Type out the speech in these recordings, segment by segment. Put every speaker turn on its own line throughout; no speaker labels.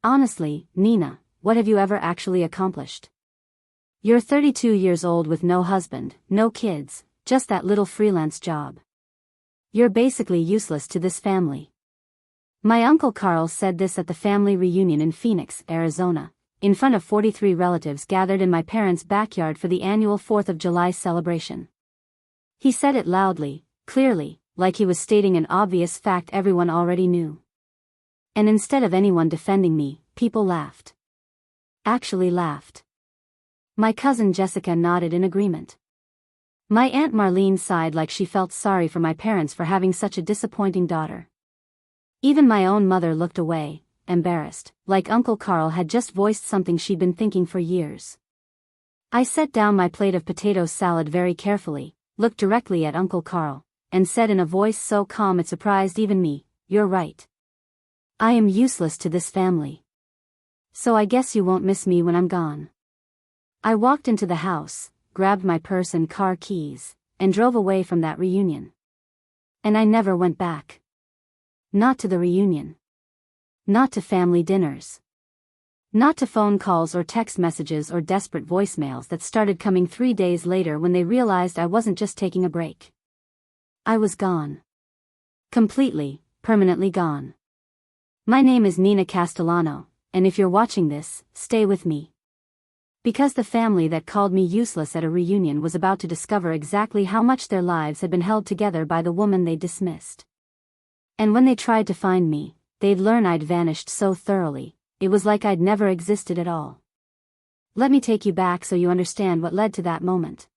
Honestly, Nina, what have you ever actually accomplished? You're 32 years old with no husband, no kids, just that little freelance job. You're basically useless to this family. My Uncle Carl said this at the family reunion in Phoenix, Arizona, in front of 43 relatives gathered in my parents' backyard for the annual 4th of July celebration. He said it loudly, clearly, like he was stating an obvious fact everyone already knew. And instead of anyone defending me, people laughed. Actually laughed. My cousin Jessica nodded in agreement. My Aunt Marlene sighed like she felt sorry for my parents for having such a disappointing daughter. Even my own mother looked away, embarrassed, like Uncle Carl had just voiced something she'd been thinking for years. I set down my plate of potato salad very carefully, looked directly at Uncle Carl, and said in a voice so calm it surprised even me, "You're right. I am useless to this family. So I guess you won't miss me when I'm gone." I walked into the house, grabbed my purse and car keys, and drove away from that reunion. And I never went back. Not to the reunion. Not to family dinners. Not to phone calls or text messages or desperate voicemails that started coming 3 days later when they realized I wasn't just taking a break. I was gone. Completely, permanently gone. My name is Nina Castellano, and if you're watching this, stay with me. Because the family that called me useless at a reunion was about to discover exactly how much their lives had been held together by the woman they dismissed. And when they tried to find me, they'd learn I'd vanished so thoroughly, it was like I'd never existed at all. Let me take you back so you understand what led to that moment.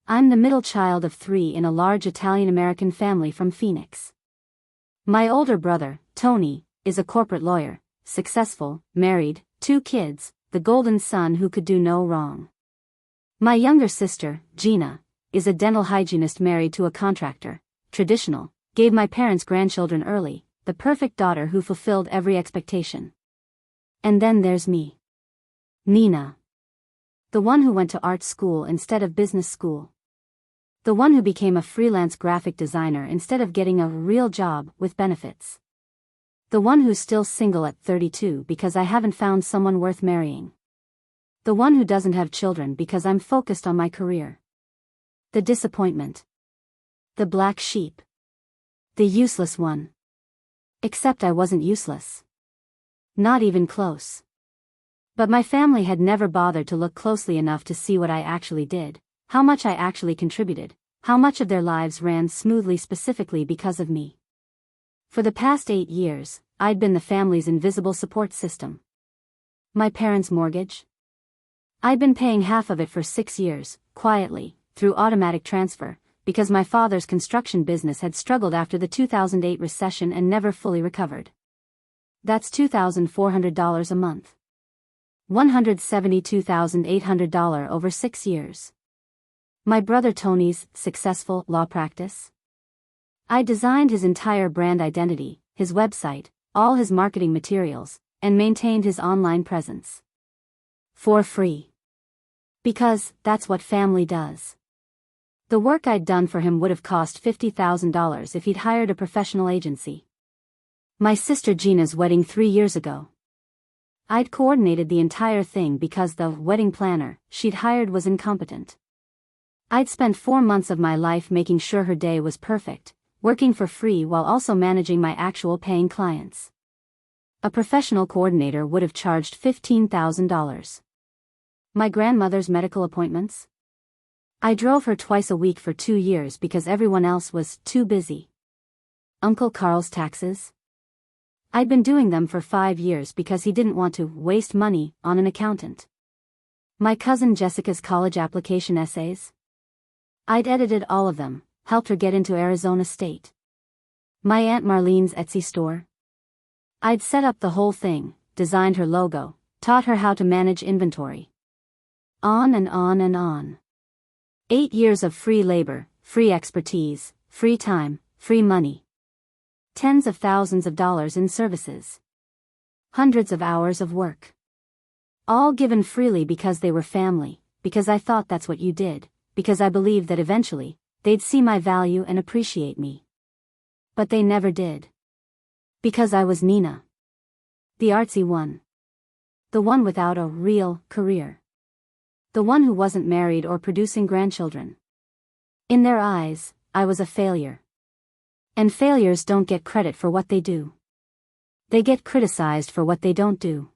I'm the middle child of 3 in a large Italian-American family from Phoenix. My older brother, Tony, is a corporate lawyer, successful, married, 2 kids, the golden son who could do no wrong. My younger sister, Gina, is a dental hygienist married to a contractor, traditional, gave my parents grandchildren early, the perfect daughter who fulfilled every expectation. And then there's me. Nina. The one who went to art school instead of business school. The one who became a freelance graphic designer instead of getting a real job with benefits. The one who's still single at 32 because I haven't found someone worth marrying. The one who doesn't have children because I'm focused on my career. The disappointment. The black sheep. The useless one. Except I wasn't useless. Not even close. But my family had never bothered to look closely enough to see what I actually did, how much I actually contributed, how much of their lives ran smoothly specifically because of me. For the past 8 years, I'd been the family's invisible support system. My parents' mortgage? I'd been paying half of it for 6 years, quietly, through automatic transfer, because my father's construction business had struggled after the 2008 recession and never fully recovered. That's $2,400 a month. $172,800 over 6 years. My brother Tony's successful law practice? I designed his entire brand identity, his website, all his marketing materials, and maintained his online presence. For free. Because that's what family does. The work I'd done for him would have cost $50,000 if he'd hired a professional agency. My sister Gina's wedding 3 years ago. I'd coordinated the entire thing because the wedding planner she'd hired was incompetent. I'd spent 4 months of my life making sure her day was perfect, working for free while also managing my actual paying clients. A professional coordinator would have charged $15,000. My grandmother's medical appointments? I drove her twice a week for 2 years because everyone else was too busy. Uncle Carl's taxes? I'd been doing them for 5 years because he didn't want to waste money on an accountant. My cousin Jessica's college application essays? I'd edited all of them, helped her get into Arizona State. My Aunt Marlene's Etsy store? I'd set up the whole thing, designed her logo, taught her how to manage inventory. On and on and on. 8 years of free labor, free expertise, free time, free money. Tens of thousands of dollars in services. Hundreds of hours of work. All given freely because they were family, because I thought that's what you did, because I believed that eventually, they'd see my value and appreciate me. But they never did. Because I was Nina. The artsy one. The one without a real career. The one who wasn't married or producing grandchildren. In their eyes, I was a failure. And failures don't get credit for what they do. They get criticized for what they don't do.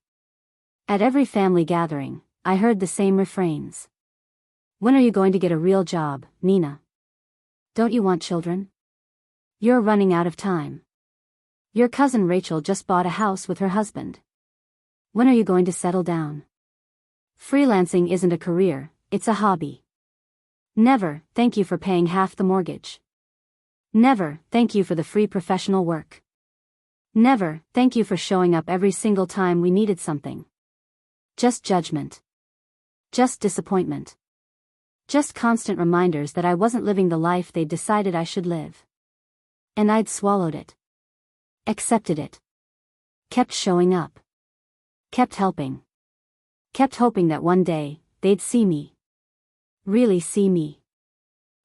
At every family gathering, I heard the same refrains. When are you going to get a real job, Nina? Don't you want children? You're running out of time. Your cousin Rachel just bought a house with her husband. When are you going to settle down? Freelancing isn't a career, it's a hobby. Never, thank you for paying half the mortgage. Never, thank you for the free professional work. Never, thank you for showing up every single time we needed something. Just judgment. Just disappointment. Just constant reminders that I wasn't living the life they'd decided I should live. And I'd swallowed it. Accepted it. Kept showing up. Kept helping. Kept hoping that one day, they'd see me. Really see me.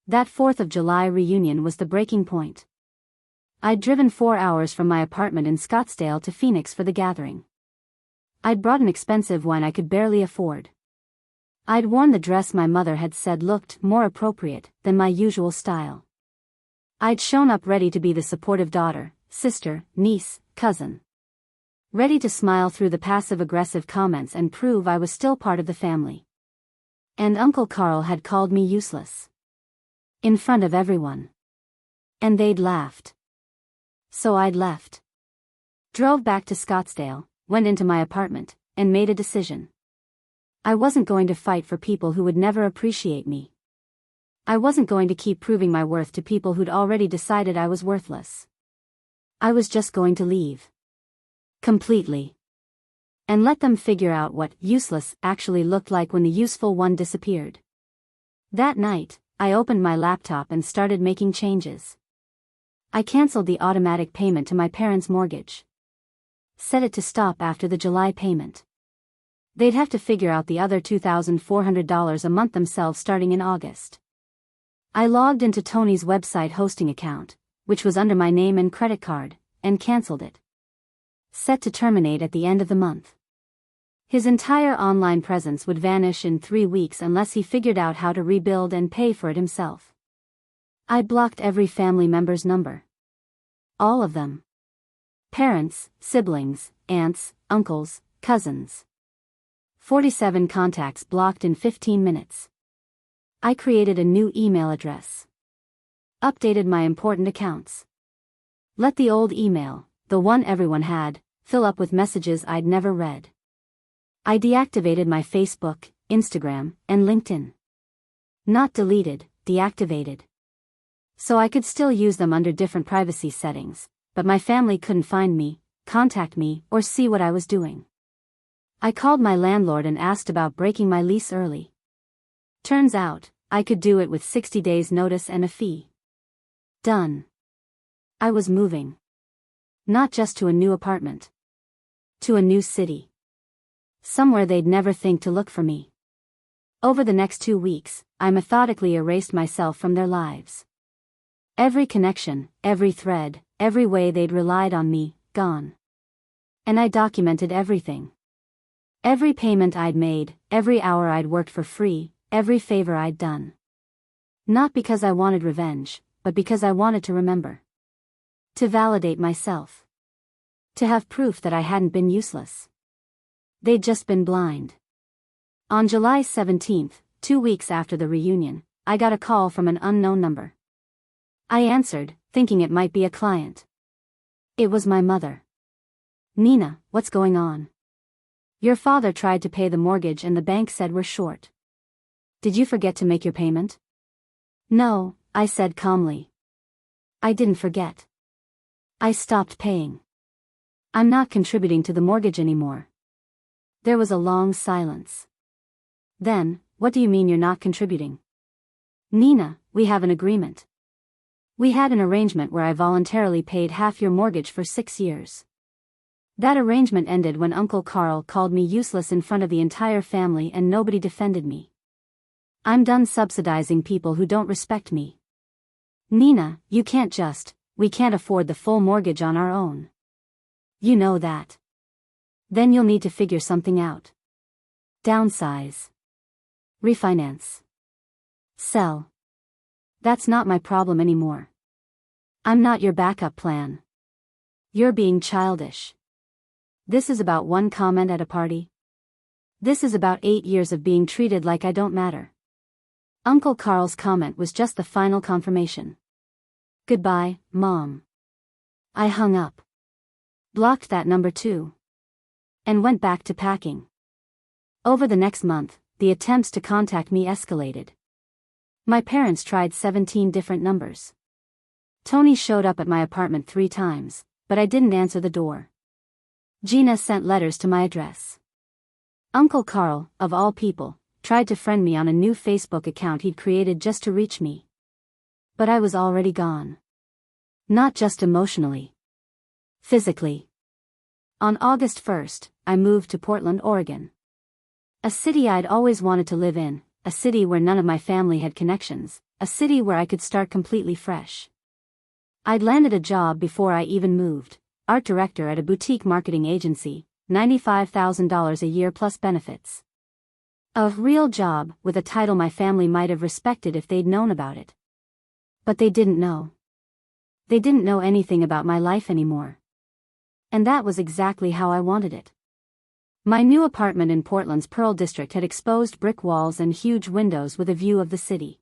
That 4th of July reunion was the breaking point. I'd driven 4 hours from my apartment in Scottsdale to Phoenix for the gathering. I'd brought an expensive one I could barely afford. I'd worn the dress my mother had said looked more appropriate than my usual style. I'd shown up ready to be the supportive daughter, sister, niece, cousin. Ready to smile through the passive-aggressive comments and prove I was still part of the family. And Uncle Carl had called me useless. In front of everyone. And they'd laughed. So I'd left. Drove back to Scottsdale, went into my apartment, and made a decision. I wasn't going to fight for people who would never appreciate me. I wasn't going to keep proving my worth to people who'd already decided I was worthless. I was just going to leave. Completely. And let them figure out what useless actually looked like when the useful one disappeared. That night, I opened my laptop and started making changes. I canceled the automatic payment to my parents' mortgage. Set it to stop after the July payment. They'd have to figure out the other $2,400 a month themselves starting in August. I logged into Tony's website hosting account, which was under my name and credit card, and canceled it. Set to terminate at the end of the month. His entire online presence would vanish in 3 weeks unless he figured out how to rebuild and pay for it himself. I blocked every family member's number. All of them. Parents, siblings, aunts, uncles, cousins. 47 contacts blocked in 15 minutes. I created a new email address. Updated my important accounts. Let the old email, the one everyone had, fill up with messages I'd never read. I deactivated my Facebook, Instagram, and LinkedIn. Not deleted, deactivated. So I could still use them under different privacy settings, but my family couldn't find me, contact me, or see what I was doing. I called my landlord and asked about breaking my lease early. Turns out, I could do it with 60 days notice and a fee. Done. I was moving. Not just to a new apartment. To a new city. Somewhere they'd never think to look for me. Over the next 2 weeks, I methodically erased myself from their lives. Every connection, every thread, every way they'd relied on me, gone. And I documented everything. Every payment I'd made, every hour I'd worked for free, every favor I'd done. Not because I wanted revenge, but because I wanted to remember. To validate myself. To have proof that I hadn't been useless. They'd just been blind. On July 17th, 2 weeks after the reunion, I got a call from an unknown number. I answered, thinking it might be a client. It was my mother. Nina, what's going on? Your father tried to pay the mortgage and the bank said we're short. Did you forget to make your payment? No, I said calmly. I didn't forget. I stopped paying. I'm not contributing to the mortgage anymore. There was a long silence. Then, what do you mean you're not contributing? Nina, we have an agreement. We had an arrangement where I voluntarily paid half your mortgage for 6 years. That arrangement ended when Uncle Carl called me useless in front of the entire family and nobody defended me. I'm done subsidizing people who don't respect me. Nina, we can't afford the full mortgage on our own. You know that. Then you'll need to figure something out. Downsize. Refinance. Sell. That's not my problem anymore. I'm not your backup plan. You're being childish. This is about one comment at a party. This is about 8 years of being treated like I don't matter. Uncle Carl's comment was just the final confirmation. Goodbye, Mom. I hung up. Blocked that number too. And went back to packing. Over the next month, the attempts to contact me escalated. My parents tried 17 different numbers. Tony showed up at my apartment 3 times, but I didn't answer the door. Gina sent letters to my address. Uncle Carl, of all people, tried to friend me on a new Facebook account he'd created just to reach me. But I was already gone. Not just emotionally. Physically. On August 1st, I moved to Portland, Oregon. A city I'd always wanted to live in, a city where none of my family had connections, a city where I could start completely fresh. I'd landed a job before I even moved, art director at a boutique marketing agency, $95,000 a year plus benefits. A real job with a title my family might have respected if they'd known about it. But they didn't know. They didn't know anything about my life anymore. And that was exactly how I wanted it. My new apartment in Portland's Pearl District had exposed brick walls and huge windows with a view of the city.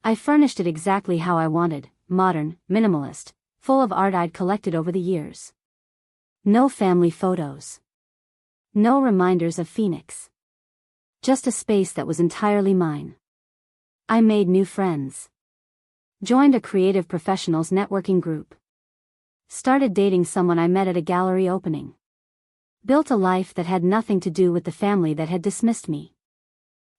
I furnished it exactly how I wanted, modern, minimalist, full of art I'd collected over the years. No family photos. No reminders of Phoenix. Just a space that was entirely mine. I made new friends. Joined a creative professionals networking group. Started dating someone I met at a gallery opening. Built a life that had nothing to do with the family that had dismissed me.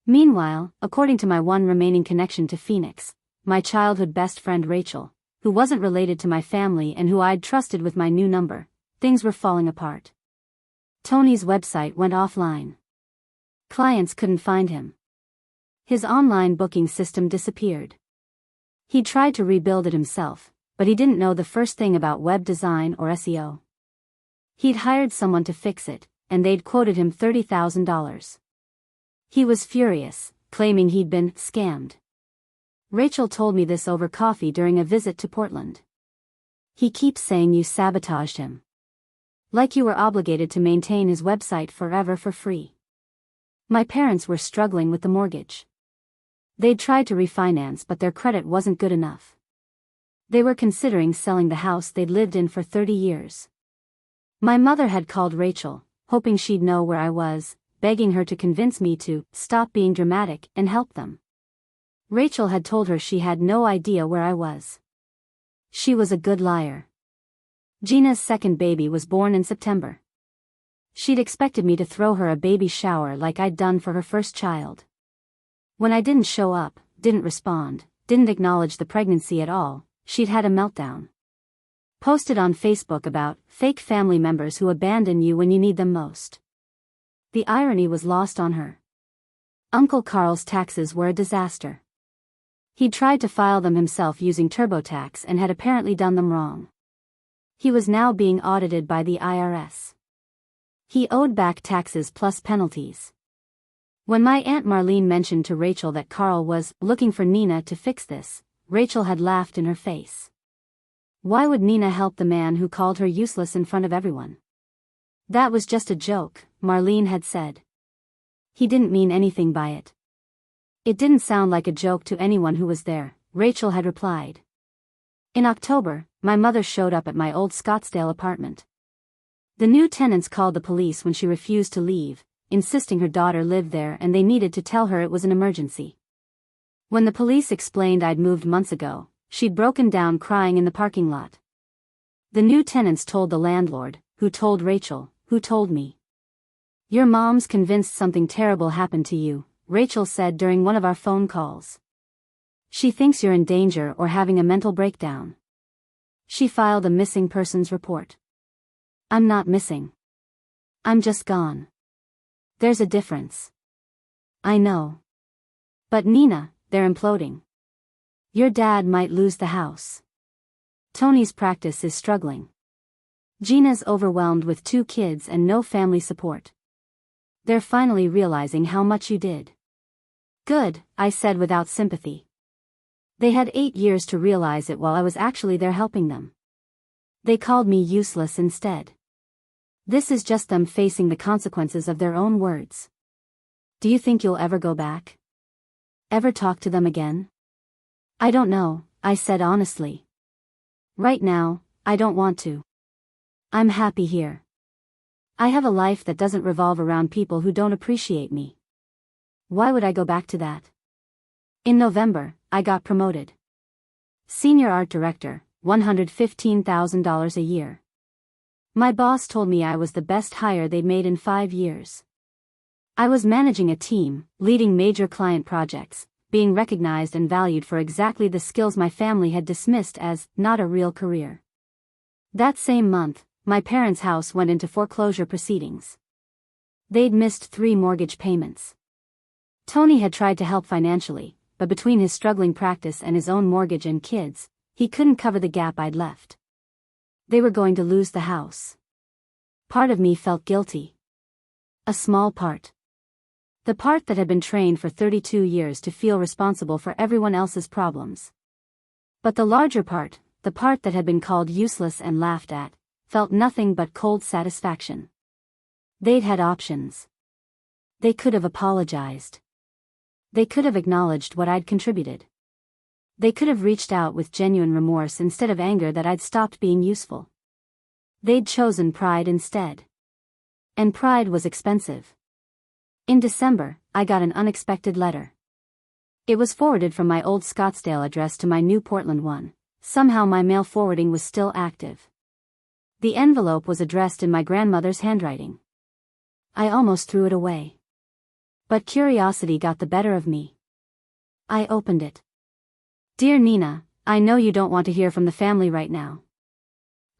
Meanwhile, according to my one remaining connection to Phoenix, my childhood best friend Rachel, who wasn't related to my family and who I'd trusted with my new number, things were falling apart. Tony's website went offline. Clients couldn't find him. His online booking system disappeared. He tried to rebuild it himself, but he didn't know the first thing about web design or SEO. He'd hired someone to fix it, and they'd quoted him $30,000. He was furious, claiming he'd been scammed. Rachel told me this over coffee during a visit to Portland. He keeps saying you sabotaged him. Like you were obligated to maintain his website forever for free. My parents were struggling with the mortgage. They'd tried to refinance but their credit wasn't good enough. They were considering selling the house they'd lived in for 30 years. My mother had called Rachel, hoping she'd know where I was, begging her to convince me to stop being dramatic and help them. Rachel had told her she had no idea where I was. She was a good liar. Gina's second baby was born in September. She'd expected me to throw her a baby shower like I'd done for her first child. When I didn't show up, didn't respond, didn't acknowledge the pregnancy at all, she'd had a meltdown. Posted on Facebook about fake family members who abandon you when you need them most. The irony was lost on her. Uncle Carl's taxes were a disaster. He'd tried to file them himself using TurboTax and had apparently done them wrong. He was now being audited by the IRS. He owed back taxes plus penalties. When my Aunt Marlene mentioned to Rachel that Carl was looking for Nina to fix this, Rachel had laughed in her face. Why would Nina help the man who called her useless in front of everyone? That was just a joke, Marlene had said. He didn't mean anything by it. It didn't sound like a joke to anyone who was there, Rachel had replied. In October, my mother showed up at my old Scottsdale apartment. The new tenants called the police when she refused to leave, insisting her daughter lived there and they needed to tell her it was an emergency. When the police explained I'd moved months ago, she'd broken down crying in the parking lot. The new tenants told the landlord, who told Rachel, who told me. Your mom's convinced something terrible happened to you, Rachel said during one of our phone calls. She thinks you're in danger or having a mental breakdown. She filed a missing persons report. I'm not missing. I'm just gone. There's a difference. I know. But Nina, they're imploding. Your dad might lose the house. Tony's practice is struggling. Gina's overwhelmed with 2 kids and no family support. They're finally realizing how much you did. Good, I said without sympathy. They had 8 years to realize it while I was actually there helping them. They called me useless instead. This is just them facing the consequences of their own words. Do you think you'll ever go back? Ever talk to them again? I don't know, I said honestly. Right now, I don't want to. I'm happy here. I have a life that doesn't revolve around people who don't appreciate me. Why would I go back to that? In November, I got promoted. Senior art director, $115,000 a year. My boss told me I was the best hire they'd made in 5 years. I was managing a team, leading major client projects, being recognized and valued for exactly the skills my family had dismissed as not a real career. That same month, my parents' house went into foreclosure proceedings. They'd missed 3 mortgage payments. Tony had tried to help financially, but between his struggling practice and his own mortgage and kids, he couldn't cover the gap I'd left. They were going to lose the house. Part of me felt guilty. A small part. The part that had been trained for 32 years to feel responsible for everyone else's problems. But the larger part, the part that had been called useless and laughed at, felt nothing but cold satisfaction. They'd had options. They could have apologized. They could have acknowledged what I'd contributed. They could have reached out with genuine remorse instead of anger that I'd stopped being useful. They'd chosen pride instead. And pride was expensive. In December, I got an unexpected letter. It was forwarded from my old Scottsdale address to my new Portland one. Somehow my mail forwarding was still active. The envelope was addressed in my grandmother's handwriting. I almost threw it away. But curiosity got the better of me. I opened it. Dear Nina, I know you don't want to hear from the family right now.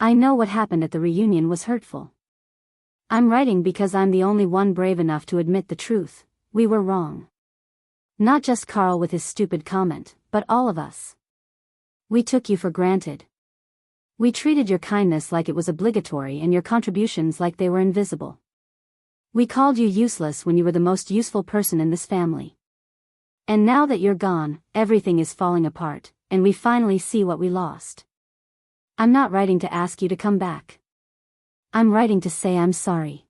I know what happened at the reunion was hurtful. I'm writing because I'm the only one brave enough to admit the truth. We were wrong. Not just Carl with his stupid comment, but all of us. We took you for granted. We treated your kindness like it was obligatory and your contributions like they were invisible. We called you useless when you were the most useful person in this family. And now that you're gone, everything is falling apart, and we finally see what we lost. I'm not writing to ask you to come back. I'm writing to say I'm sorry.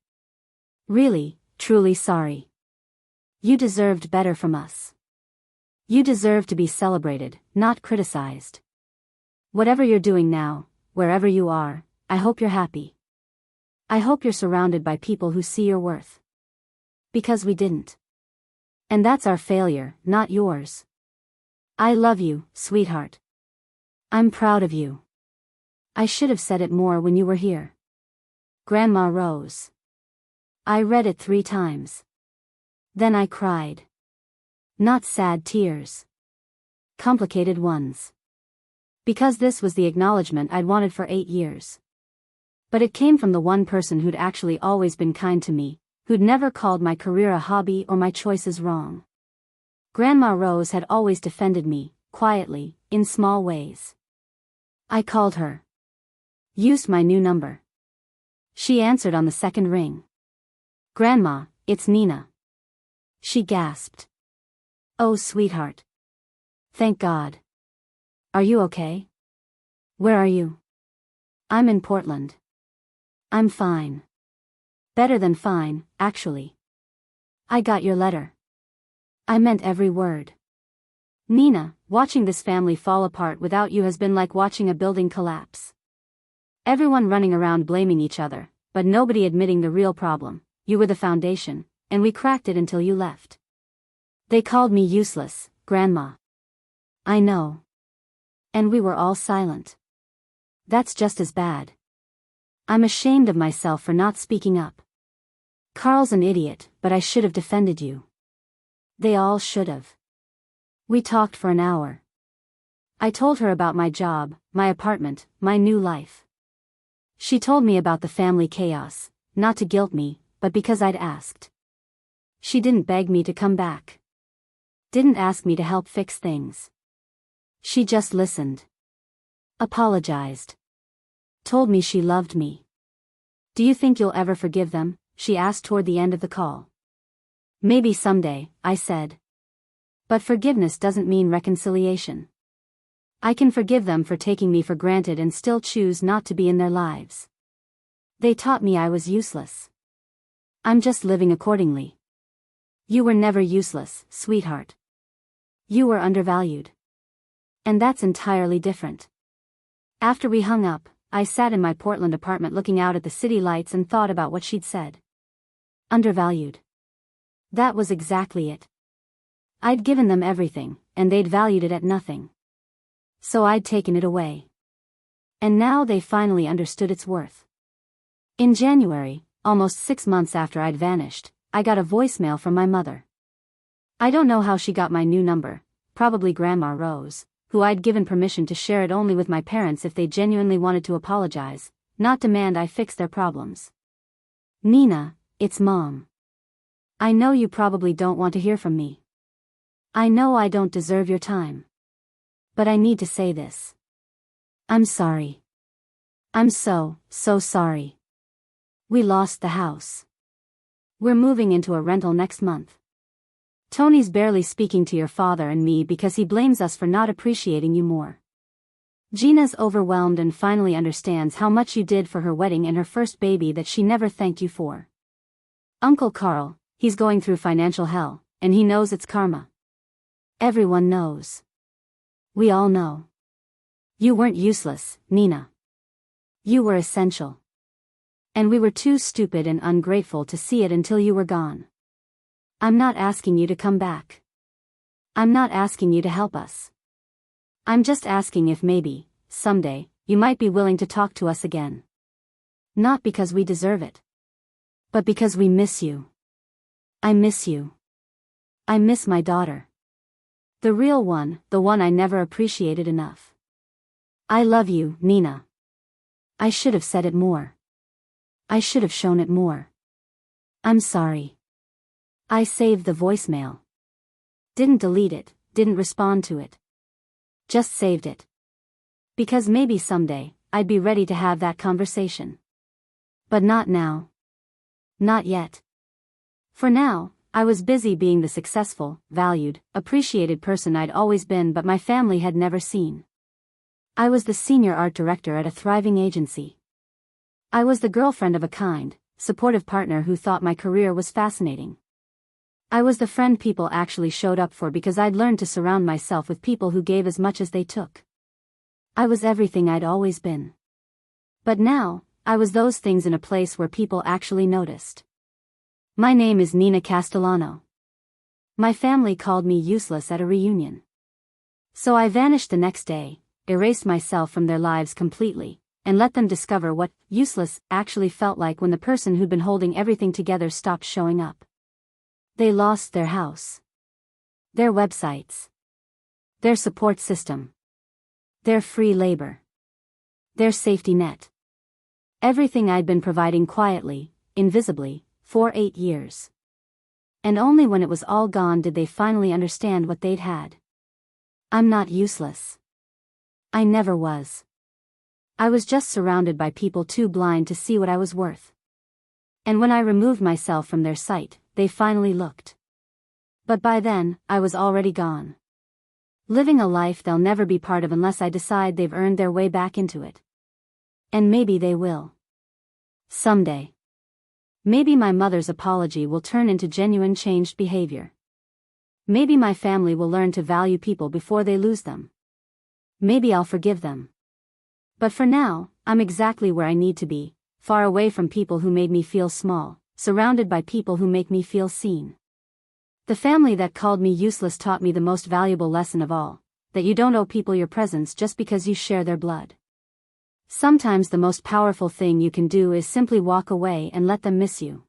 Really, truly sorry. You deserved better from us. You deserve to be celebrated, not criticized. Whatever you're doing now, wherever you are, I hope you're happy. I hope you're surrounded by people who see your worth. Because we didn't. And that's our failure, not yours. I love you, sweetheart. I'm proud of you. I should have said it more when you were here. Grandma Rose. I read it 3 times. Then I cried. Not sad tears. Complicated ones. Because this was the acknowledgement I'd wanted for 8 years. But it came from the one person who'd actually always been kind to me, who'd never called my career a hobby or my choices wrong. Grandma Rose had always defended me, quietly, in small ways. I called her. Used my new number. She answered on the second ring. Grandma, it's Nina. She gasped. Oh, sweetheart. Thank God. Are you okay? Where are you? I'm in Portland. I'm fine. Better than fine, actually. I got your letter. I meant every word. Nina, watching this family fall apart without you has been like watching a building collapse. Everyone running around blaming each other, but nobody admitting the real problem. You were the foundation, and we cracked it until you left. They called me useless, Grandma. I know. And we were all silent. That's just as bad. I'm ashamed of myself for not speaking up. Carl's an idiot, but I should have defended you. They all should have. We talked for an hour. I told her about my job, my apartment, my new life. She told me about the family chaos, not to guilt me, but because I'd asked. She didn't beg me to come back. Didn't ask me to help fix things. She just listened. Apologized. Told me she loved me. Do you think you'll ever forgive them? She asked toward the end of the call. Maybe someday, I said. But forgiveness doesn't mean reconciliation. I can forgive them for taking me for granted and still choose not to be in their lives. They taught me I was useless. I'm just living accordingly. You were never useless, sweetheart. You were undervalued. And that's entirely different. After we hung up, I sat in my Portland apartment looking out at the city lights and thought about what she'd said. Undervalued. That was exactly it. I'd given them everything, and they'd valued it at nothing. So I'd taken it away. And now they finally understood its worth. In January, almost 6 months after I'd vanished, I got a voicemail from my mother. I don't know how she got my new number, probably Grandma Rose, who I'd given permission to share it only with my parents if they genuinely wanted to apologize, not demand I fix their problems. Nina, it's Mom. I know you probably don't want to hear from me. I know I don't deserve your time. But I need to say this. I'm sorry. I'm so sorry. We lost the house. We're moving into a rental next month. Tony's barely speaking to your father and me because he blames us for not appreciating you more. Gina's overwhelmed and finally understands how much you did for her wedding and her first baby that she never thanked you for. Uncle Carl, he's going through financial hell, and he knows it's karma. Everyone knows. We all know. You weren't useless, Nina. You were essential. And we were too stupid and ungrateful to see it until you were gone. I'm not asking you to come back. I'm not asking you to help us. I'm just asking if maybe, someday, you might be willing to talk to us again. Not because we deserve it. But because we miss you. I miss you. I miss my daughter. The real one, the one I never appreciated enough. I love you, Nina. I should have said it more. I should have shown it more. I'm sorry. I saved the voicemail. Didn't delete it, didn't respond to it. Just saved it. Because maybe someday, I'd be ready to have that conversation. But not now. Not yet. For now, I was busy being the successful, valued, appreciated person I'd always been but my family had never seen. I was the senior art director at a thriving agency. I was the girlfriend of a kind, supportive partner who thought my career was fascinating. I was the friend people actually showed up for because I'd learned to surround myself with people who gave as much as they took. I was everything I'd always been. But now, I was those things in a place where people actually noticed. My name is Nina Castellano. My family called me useless at a reunion. So I vanished the next day, erased myself from their lives completely, and let them discover what useless actually felt like when the person who'd been holding everything together stopped showing up. They lost their house. Their websites. Their support system. Their free labor. Their safety net. Everything I'd been providing quietly, invisibly, for 8 years. And only when it was all gone did they finally understand what they'd had. I'm not useless. I never was. I was just surrounded by people too blind to see what I was worth. And when I removed myself from their sight, they finally looked. But by then, I was already gone. Living a life they'll never be part of unless I decide they've earned their way back into it. And maybe they will. Someday. Maybe my mother's apology will turn into genuine changed behavior. Maybe my family will learn to value people before they lose them. Maybe I'll forgive them. But for now, I'm exactly where I need to be, far away from people who made me feel small, surrounded by people who make me feel seen. The family that called me useless taught me the most valuable lesson of all, that you don't owe people your presence just because you share their blood. Sometimes the most powerful thing you can do is simply walk away and let them miss you.